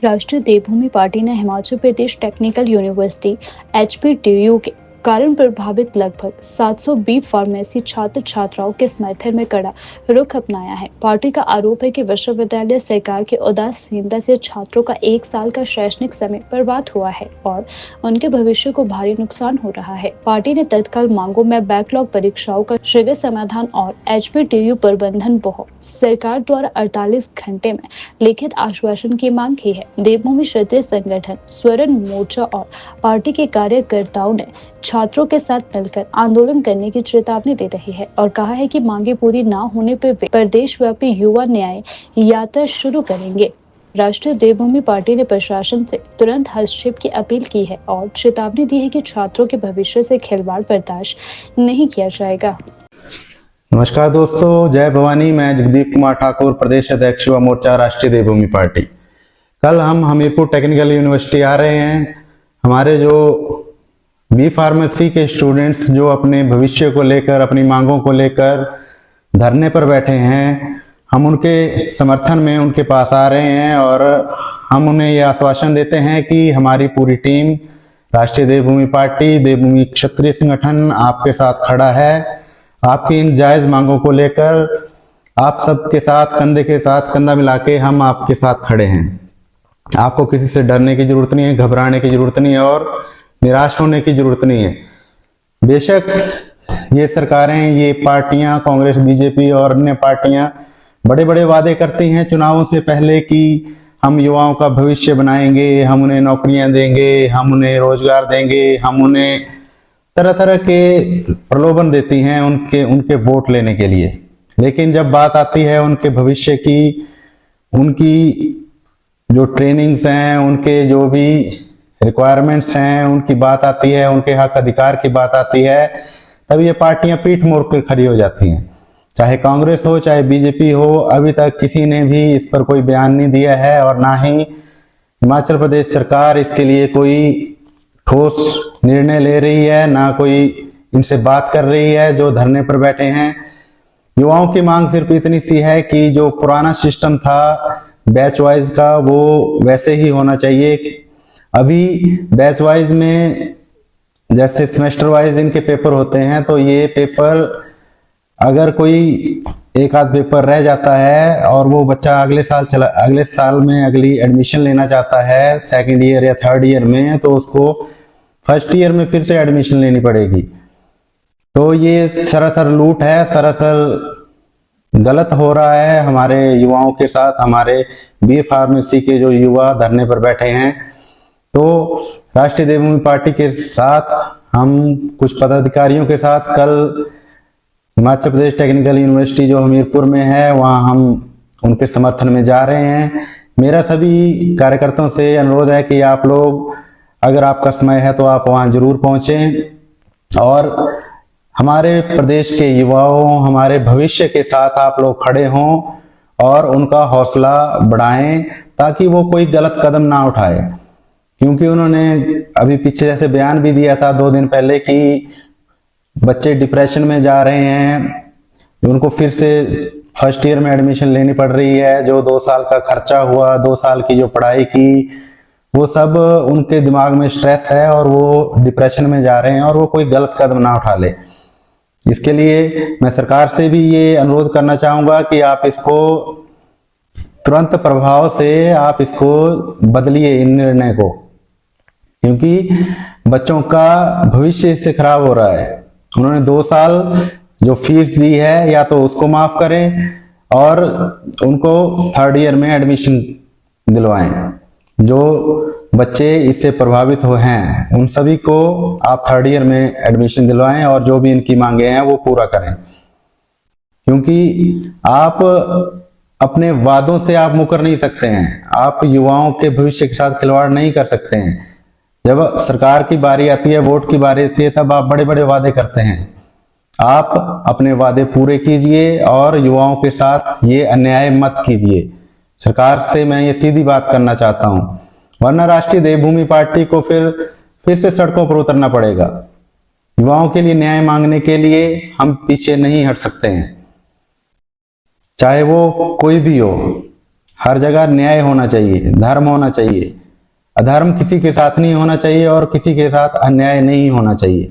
राष्ट्रीय देवभूमि पार्टी ने Himachal Pradesh technical university HPTU के कारण प्रभावित लगभग 700 बी फार्मेसी छात्र छात्राओं के समर्थन में कड़ा रुख अपनाया है। पार्टी का आरोप है कि विश्वविद्यालय सरकार की उदासीनता से छात्रों का 1 साल का शैक्षणिक समय बर्बाद हुआ है और उनके भविष्य को भारी नुकसान हो रहा है। पार्टी ने तत्काल मांगों में बैकलॉग परीक्षाओं का शीघ्र समाधान और HPTU प्रबंधन सरकार द्वारा 48 घंटे में लिखित आश्वासन की मांग की है। देवभूमि क्षेत्रीय संगठन स्वर्ण मोर्चा और पार्टी के कार्यकर्ताओं ने छात्रों के साथ मिलकर आंदोलन करने की चेतावनी दे रही है और कहा है कि मांगे पूरी न होने पर वे प्रदेशव्यापी युवा न्याय यात्रा शुरू करेंगे। राष्ट्रीय देवभूमि पार्टी ने प्रशासन से तुरंत हस्तक्षेप की अपील की है और चेतावनी दी है कि छात्रों के भविष्य से खिलवाड़ बर्दाश्त नहीं किया जाएगा। नमस्कार दोस्तों, जय भवानी। मैं जगदीप कुमार ठाकुर, प्रदेश अध्यक्ष युवा मोर्चा राष्ट्रीय देवभूमि पार्टी। कल हम हमीरपुर टेक्निकल यूनिवर्सिटी आ रहे हैं। हमारे जो बी फार्मेसी के स्टूडेंट्स जो अपने भविष्य को लेकर, अपनी मांगों को लेकर धरने पर बैठे हैं, हम उनके समर्थन में उनके पास आ रहे हैं और हम उन्हें ये आश्वासन देते हैं कि हमारी पूरी टीम राष्ट्रीय देवभूमि पार्टी, देवभूमि क्षत्रिय संगठन आपके साथ खड़ा है। आपकी इन जायज मांगों को लेकर आप सबके साथ कंधे के साथ कंधा मिला के हम आपके साथ खड़े हैं। आपको किसी से डरने की जरूरत नहीं है, घबराने की जरूरत नहीं है और निराश होने की जरूरत नहीं है। बेशक ये सरकारें, ये पार्टियां, कांग्रेस, बीजेपी और अन्य पार्टियां बड़े बड़े वादे करती हैं चुनावों से पहले कि हम युवाओं का भविष्य बनाएंगे, हम उन्हें नौकरियां देंगे, हम उन्हें रोजगार देंगे, हम उन्हें तरह तरह के प्रलोभन देती हैं उनके वोट लेने के लिए। लेकिन जब बात आती है उनके भविष्य की, उनकी जो ट्रेनिंग्स हैं, उनके जो भी रिक्वायरमेंट्स हैं, उनकी बात आती है, उनके हक अधिकार की बात आती है, तब ये पार्टियां पीठ मोड़ कर खड़ी हो जाती हैं। चाहे कांग्रेस हो, चाहे बीजेपी हो, अभी तक किसी ने भी इस पर कोई बयान नहीं दिया है और ना ही हिमाचल प्रदेश सरकार इसके लिए कोई ठोस निर्णय ले रही है, ना कोई इनसे बात कर रही है जो धरने पर बैठे हैं। युवाओं की मांग सिर्फ इतनी सी है कि जो पुराना सिस्टम था बैच वाइज का, वो वैसे ही होना चाहिए। अभी बैच वाइज में जैसे सेमेस्टर वाइज इनके पेपर होते हैं, तो ये पेपर अगर कोई एक आध पेपर रह जाता है और वो बच्चा अगले साल में अगली एडमिशन लेना चाहता है सेकंड ईयर या थर्ड ईयर में, तो उसको फर्स्ट ईयर में फिर से एडमिशन लेनी पड़ेगी। तो ये सरासर लूट है, सरासर गलत हो रहा है हमारे युवाओं के साथ। हमारे बी फार्मेसी के जो युवा धरने पर बैठे हैं, तो राष्ट्रीय देवभूमि पार्टी के साथ हम कुछ पदाधिकारियों के साथ कल हिमाचल प्रदेश टेक्निकल यूनिवर्सिटी जो हमीरपुर में है, वहां हम उनके समर्थन में जा रहे हैं। मेरा सभी कार्यकर्ताओं से अनुरोध है कि आप लोग, अगर आपका समय है तो आप वहां जरूर पहुंचें और हमारे प्रदेश के युवाओं, हमारे भविष्य के साथ आप लोग खड़े हों और उनका हौसला बढ़ाएं ताकि वो कोई गलत कदम ना उठाए। क्योंकि उन्होंने अभी पीछे जैसे बयान भी दिया था 2 दिन पहले कि बच्चे डिप्रेशन में जा रहे हैं, उनको फिर से फर्स्ट ईयर में एडमिशन लेनी पड़ रही है। जो 2 साल का खर्चा हुआ, 2 साल की जो पढ़ाई की, वो सब उनके दिमाग में स्ट्रेस है और वो डिप्रेशन में जा रहे हैं और वो कोई गलत कदम ना उठा ले। इसके लिए मैं सरकार से भी ये अनुरोध करना चाहूंगा कि आप इसको तुरंत प्रभाव से आप इसको बदलिए, इन निर्णय को, क्योंकि बच्चों का भविष्य इससे खराब हो रहा है। उन्होंने 2 साल जो फीस दी है या तो उसको माफ करें और उनको थर्ड ईयर में एडमिशन दिलवाएं। जो बच्चे इससे प्रभावित हुए हैं उन सभी को आप थर्ड ईयर में एडमिशन दिलवाएं और जो भी इनकी मांगे हैं वो पूरा करें। क्योंकि आप अपने वादों से आप मुकर नहीं सकते हैं, आप युवाओं के भविष्य के साथ खिलवाड़ नहीं कर सकते हैं। जब सरकार की बारी आती है, वोट की बारी आती है, तब आप बड़े बड़े वादे करते हैं। आप अपने वादे पूरे कीजिए और युवाओं के साथ ये अन्याय मत कीजिए। सरकार से मैं ये सीधी बात करना चाहता हूं, वरना राष्ट्रीय देवभूमि पार्टी को फिर से सड़कों पर उतरना पड़ेगा। युवाओं के लिए न्याय मांगने के लिए हम पीछे नहीं हट सकते हैं, चाहे वो कोई भी हो। हर जगह न्याय होना चाहिए, धर्म होना चाहिए। अधर्म किसी के साथ नहीं होना चाहिए और किसी के साथ अन्याय नहीं होना चाहिए।